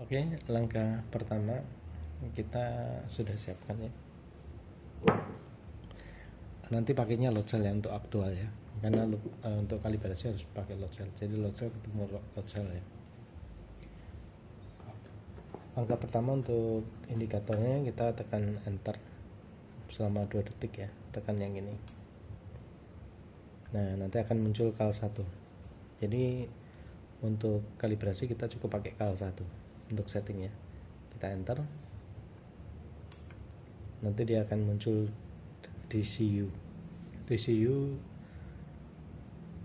Oke, langkah pertama kita sudah siapkan ya. Nanti pakainya load cell ya untuk aktual ya, karena untuk kalibrasi harus pakai load cell. Jadi load cell ketemu load cell ya. Langkah pertama untuk indikatornya kita tekan enter selama 2 detik ya, tekan yang ini. Nah, nanti akan muncul CAL1. Jadi untuk kalibrasi kita cukup pakai CAL1 untuk settingnya. Kita enter, nanti dia akan muncul DCU. DCU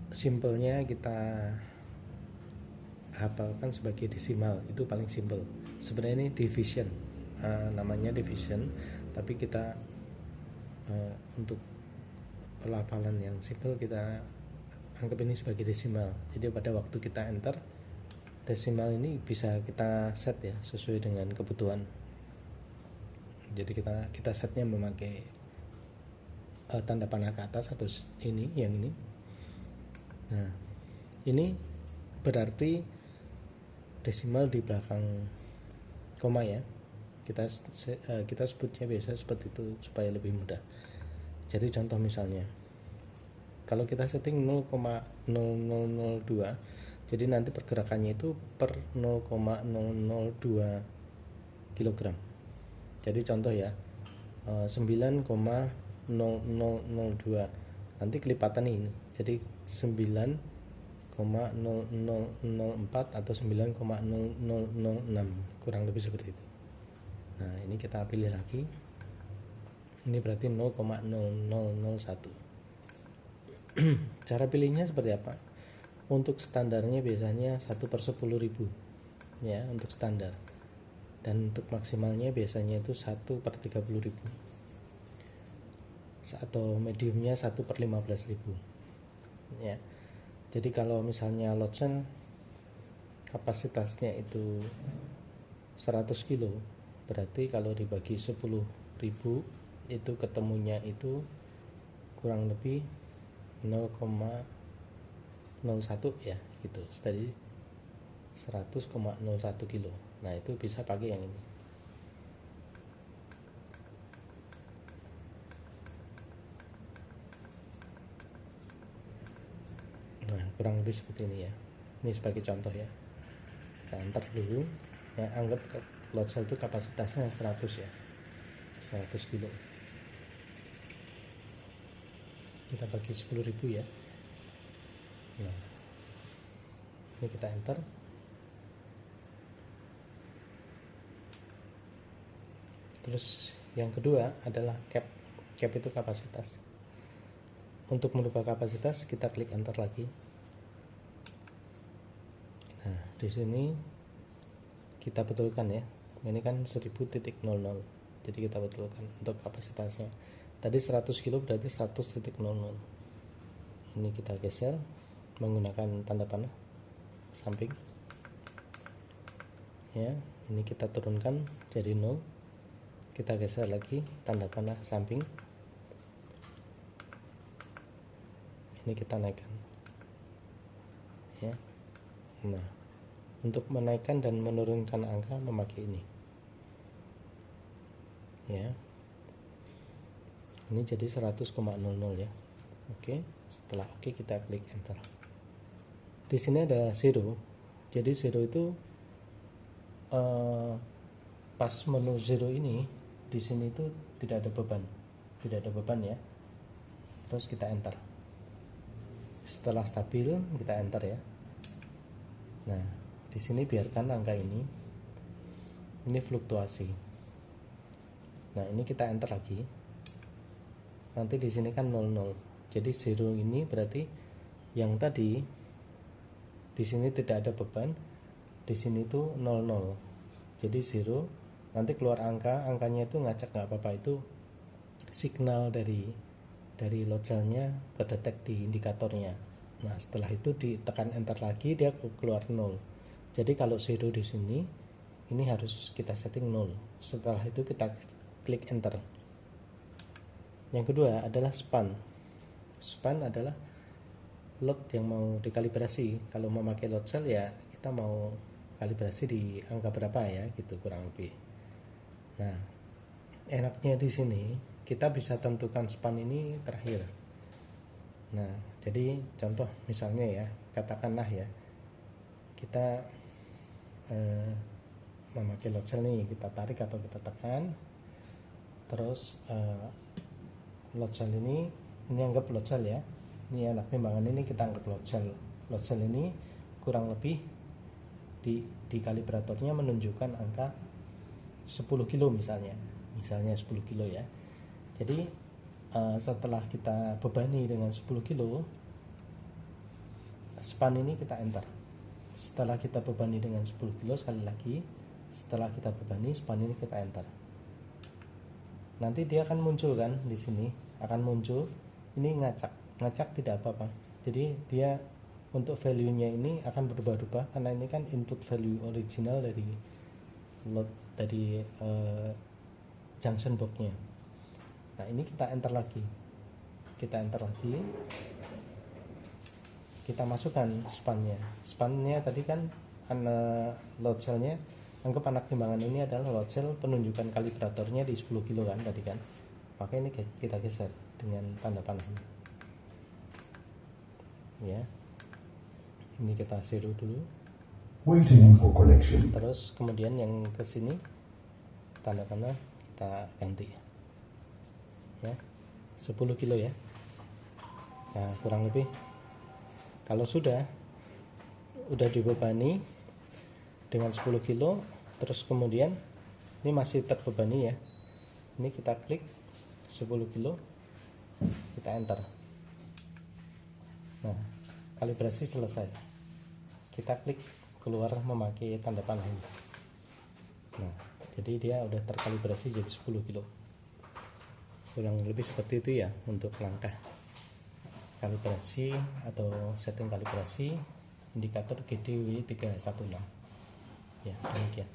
simpelnya kita hafalkan sebagai desimal, itu paling simpel. Sebenarnya ini division, namanya division, tapi kita untuk pelafalan yang simpel kita anggap ini sebagai desimal. Jadi pada waktu kita enter, desimal ini bisa kita set ya sesuai dengan kebutuhan. Jadi kita setnya memakai tanda panah ke atas atau ini yang ini. Nah, ini berarti desimal di belakang koma ya. Kita sebutnya biasa seperti itu supaya lebih mudah. Jadi contoh misalnya, kalau kita setting 0,0002, jadi nanti pergerakannya itu per 0,002 kg. Jadi contoh ya, 9,0002, nanti kelipatan ini, jadi 9,0004 atau 9,0006, kurang lebih seperti itu. Nah, ini kita pilih lagi, ini berarti 0,0001. Cara pilihnya seperti apa? Untuk standarnya biasanya 1/10.000 ya, untuk standar. Dan untuk maksimalnya biasanya itu 1/30.000, atau mediumnya 1/15.000 ya. Jadi kalau misalnya load cell kapasitasnya itu 100 kilo, berarti kalau dibagi 10.000 itu ketemunya itu kurang lebih 0,01 ya gitu. Tadi 100,01 kilo. Nah, itu bisa pakai yang ini. Nah, kurang lebih seperti ini ya. Ini sebagai contoh ya. Kita enter dulu ya, anggap load cell itu kapasitasnya 100 ya, 100 kilo. Kita bagi 10.000 ya. Nah, ini kita enter. Terus yang kedua adalah cap. Cap itu kapasitas. Untuk merubah kapasitas kita klik enter lagi. Nah, di sini kita betulkan ya. Ini kan 1000.00. Jadi kita betulkan untuk kapasitasnya. Tadi 100 kilo berarti 100.00. Ini kita geser menggunakan tanda panah samping. Ya, ini kita turunkan jadi 0. Kita geser lagi tanda panah samping. Ini kita naikkan. Ya. Nah, untuk menaikkan dan menurunkan angka memakai ini. Ya. Ini jadi 100,00 ya. Oke, setelah oke kita klik enter. Di sini ada 0. Jadi 0 itu pas menu 0 ini di sini itu tidak ada beban ya. Terus kita enter. Setelah stabil kita enter ya. Nah, di sini biarkan angka ini fluktuasi. Nah, ini kita enter lagi. Nanti di sini kan 00. Jadi 0 ini berarti yang tadi di sini tidak ada beban, di sini itu 00. Jadi 0, nanti keluar angkanya itu ngacak nggak apa-apa, itu signal dari load cellnya kedetek di indikatornya. Nah, setelah itu ditekan enter lagi dia keluar 0. Jadi kalau 0 di sini ini harus kita setting 0. Setelah itu kita klik enter. Yang kedua adalah span. Span adalah load yang mau dikalibrasi. Kalau memakai load cell ya kita mau kalibrasi di angka berapa ya gitu kurang lebih. Nah, enaknya di sini kita bisa tentukan span ini terakhir. Nah, jadi contoh misalnya ya, katakanlah ya kita memakai load cell nih, kita tarik atau kita tekan, terus load cell ini anggap load cell ya, ini anak timbangan ini kita anggap load cell ini kurang lebih di kalibratornya menunjukkan angka 10 kilo misalnya 10 kilo ya. Jadi setelah kita bebani dengan 10 kilo, span ini kita enter. Setelah kita bebani dengan 10 kilo, sekali lagi setelah kita bebani span ini kita enter. Nanti dia akan muncul kan, di sini akan muncul ini ngacak tidak apa-apa. Jadi dia untuk value-nya ini akan berubah-ubah karena ini kan input value original dari load dari junction box-nya. Nah, ini kita enter lagi. Kita masukkan spannya. Spannya tadi kan load cell-nya, anggap anak timbangan ini adalah load cell penunjukan kalibratornya di 10 kilo kan tadi kan. Maka ini kita geser dengan tanda panah ya. Ini kita zero dulu. Waiting for connection. Terus kemudian yang ke sini tanda panah kita ganti ya, 10 kilo ya. Nah, kurang lebih kalau udah dibebani dengan 10 kilo, terus kemudian ini masih terbebani ya, ini kita klik 10 kilo, kita enter. Nah, kalibrasi selesai. Kita klik keluar memakai tanda panah ini. Nah, jadi dia udah terkalibrasi jadi 10 kilo. Kurang lebih seperti itu ya untuk langkah kalibrasi atau setting kalibrasi indikator GDW316 ya, demikian.